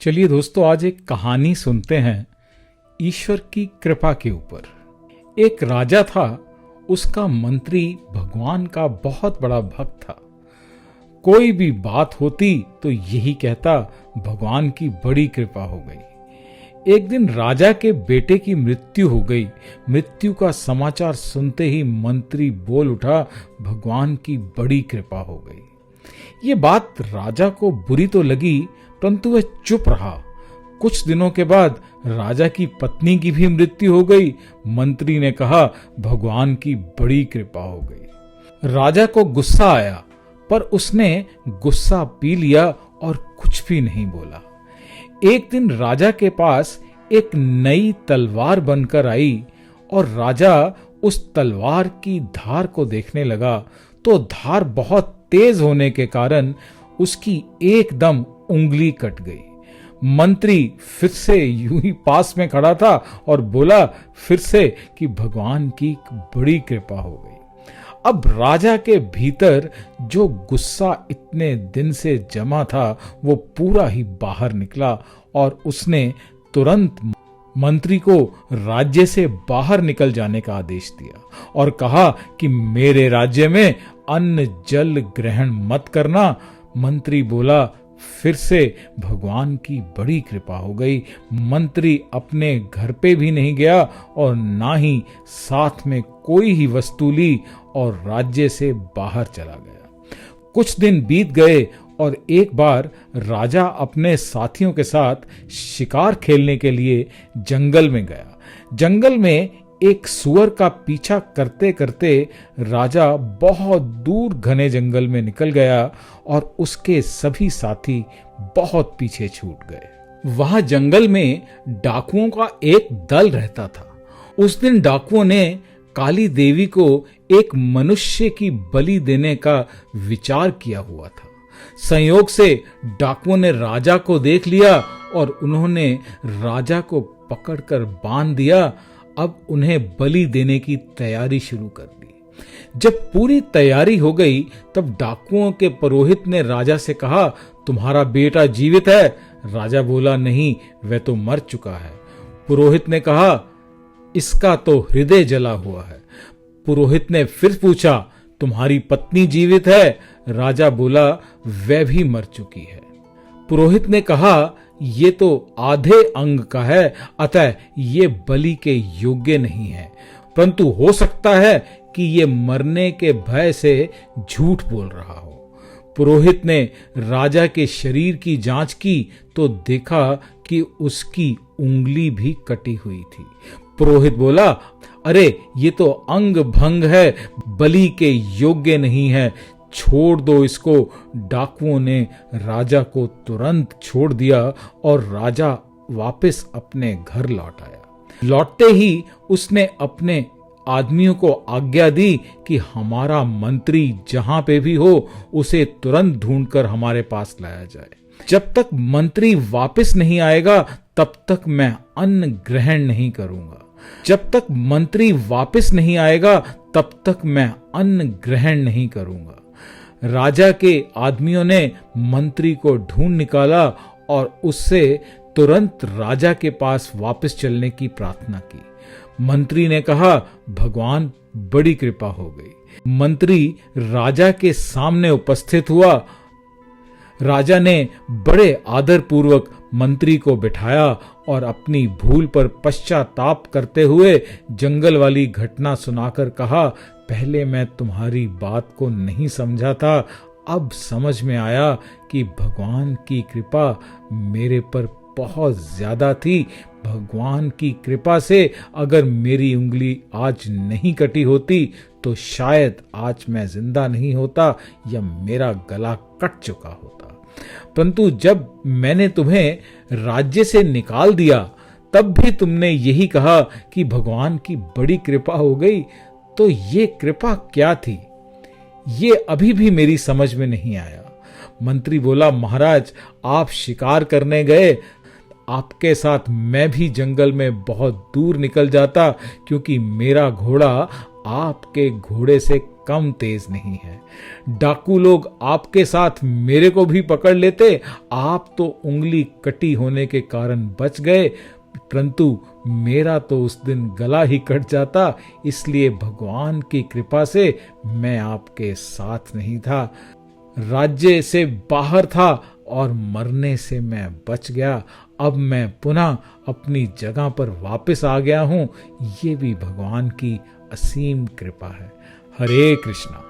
चलिए दोस्तों, आज एक कहानी सुनते हैं ईश्वर की कृपा के ऊपर। एक राजा था, उसका मंत्री भगवान का बहुत बड़ा भक्त था। कोई भी बात होती तो यही कहता, भगवान की बड़ी कृपा हो गई। एक दिन राजा के बेटे की मृत्यु हो गई। मृत्यु का समाचार सुनते ही मंत्री बोल उठा, भगवान की बड़ी कृपा हो गई। ये बात राजा को बुरी तो लगी, परंतु वह चुप रहा। कुछ दिनों के बाद राजा की पत्नी की भी मृत्यु हो गई। मंत्री ने कहा, भगवान की बड़ी कृपा हो गई। राजा को गुस्सा आया, पर उसने गुस्सा पी लिया और कुछ भी नहीं बोला। एक दिन राजा के पास एक नई तलवार बनकर आई और राजा उस तलवार की धार को देखने लगा तो धार बहुत तेज होने के कारण उसकी एकदम उंगली कट गई। मंत्री फिर से यूं ही पास में खड़ा था और बोला फिर से कि भगवान की बड़ी कृपा हो गई। अब राजा के भीतर जो गुस्सा इतने दिन से जमा था वो पूरा ही बाहर निकला और उसने तुरंत मंत्री को राज्य से बाहर निकल जाने का आदेश दिया और कहा कि मेरे राज्य में अन्न जल ग्रहण मत करना। मंत्री बोला, फिर से भगवान की बड़ी कृपा हो गई। मंत्री अपने घर पे भी नहीं गया और ना ही साथ में कोई ही वस्तु ली और राज्य से बाहर चला गया। कुछ दिन बीत गए और एक बार राजा अपने साथियों के साथ शिकार खेलने के लिए जंगल में गया। जंगल में एक सुअर का पीछा करते करते राजा बहुत दूर घने जंगल में निकल गया और उसके सभी साथी बहुत पीछे छूट गए। वहां जंगल में डाकुओं का एक दल रहता था। उस दिन डाकुओं ने काली देवी को एक मनुष्य की बलि देने का विचार किया हुआ था। संयोग से डाकुओं ने राजा को देख लिया और उन्होंने राजा को पकड़कर बांध दिया। अब उन्हें बलि देने की तैयारी शुरू कर दी। जब पूरी तैयारी हो गई तब डाकुओं के पुरोहित ने राजा से कहा, तुम्हारा बेटा जीवित है? राजा बोला, नहीं, वह तो मर चुका है। पुरोहित ने कहा, इसका तो हृदय जला हुआ है। पुरोहित ने फिर पूछा, तुम्हारी पत्नी जीवित है? राजा बोला, वह भी मर चुकी है। पुरोहित ने कहा, ये तो आधे अंग का है, अतः ये बलि के योग्य नहीं है, परंतु हो सकता है कि ये मरने के भय से झूठ बोल रहा हो। पुरोहित ने राजा के शरीर की जांच की तो देखा कि उसकी उंगली भी कटी हुई थी। पुरोहित बोला, अरे ये तो अंग भंग है, बलि के योग्य नहीं है, छोड़ दो इसको। डाकुओं ने राजा को तुरंत छोड़ दिया और राजा वापस अपने घर लौट आया। लौटते ही उसने अपने आदमियों को आज्ञा दी कि हमारा मंत्री जहां पे भी हो उसे तुरंत ढूंढकर हमारे पास लाया जाए। जब तक मंत्री वापस नहीं आएगा तब तक मैं अन्न ग्रहण नहीं करूंगा। जब तक मंत्री वापस नहीं आएगा तब तक मैं अन्न ग्रहण नहीं करूंगा। राजा के आदमियों ने मंत्री को ढूंढ निकाला और उससे तुरंत राजा के पास वापस चलने की प्रार्थना की। मंत्री ने कहा, भगवान बड़ी कृपा हो गई। मंत्री राजा के सामने उपस्थित हुआ। राजा ने बड़े आदर पूर्वक मंत्री को बिठाया और अपनी भूल पर पश्चाताप करते हुए जंगल वाली घटना सुनाकर कहा, पहले मैं तुम्हारी बात को नहीं समझा था, अब समझ में आया कि भगवान की कृपा मेरे पर बहुत ज्यादा थी। भगवान की कृपा से अगर मेरी उंगली आज नहीं कटी होती तो शायद आज मैं जिंदा नहीं होता या मेरा गला कट चुका होता। परंतु जब मैंने तुम्हें राज्य से निकाल दिया तब भी तुमने यही कहा कि भगवान की बड़ी कृपा हो गई। तो ये कृपा क्या थी, ये अभी भी मेरी समझ में नहीं आया। मंत्री बोला, महाराज आप शिकार करने गए, आपके साथ मैं भी जंगल में बहुत दूर निकल जाता, क्योंकि मेरा घोड़ा आपके घोड़े से कम तेज नहीं है। डाकू लोग आपके साथ मेरे को भी पकड़ लेते, आप तो उंगली कटी होने के कारण बच गए, परंतु मेरा तो उस दिन गला ही कट जाता। इसलिए भगवान की कृपा से मैं आपके साथ नहीं था, राज्य से बाहर था और मरने से मैं बच गया। अब मैं पुनः अपनी जगह पर वापस आ गया हूं। ये भी भगवान की असीम कृपा है। हरे कृष्णा।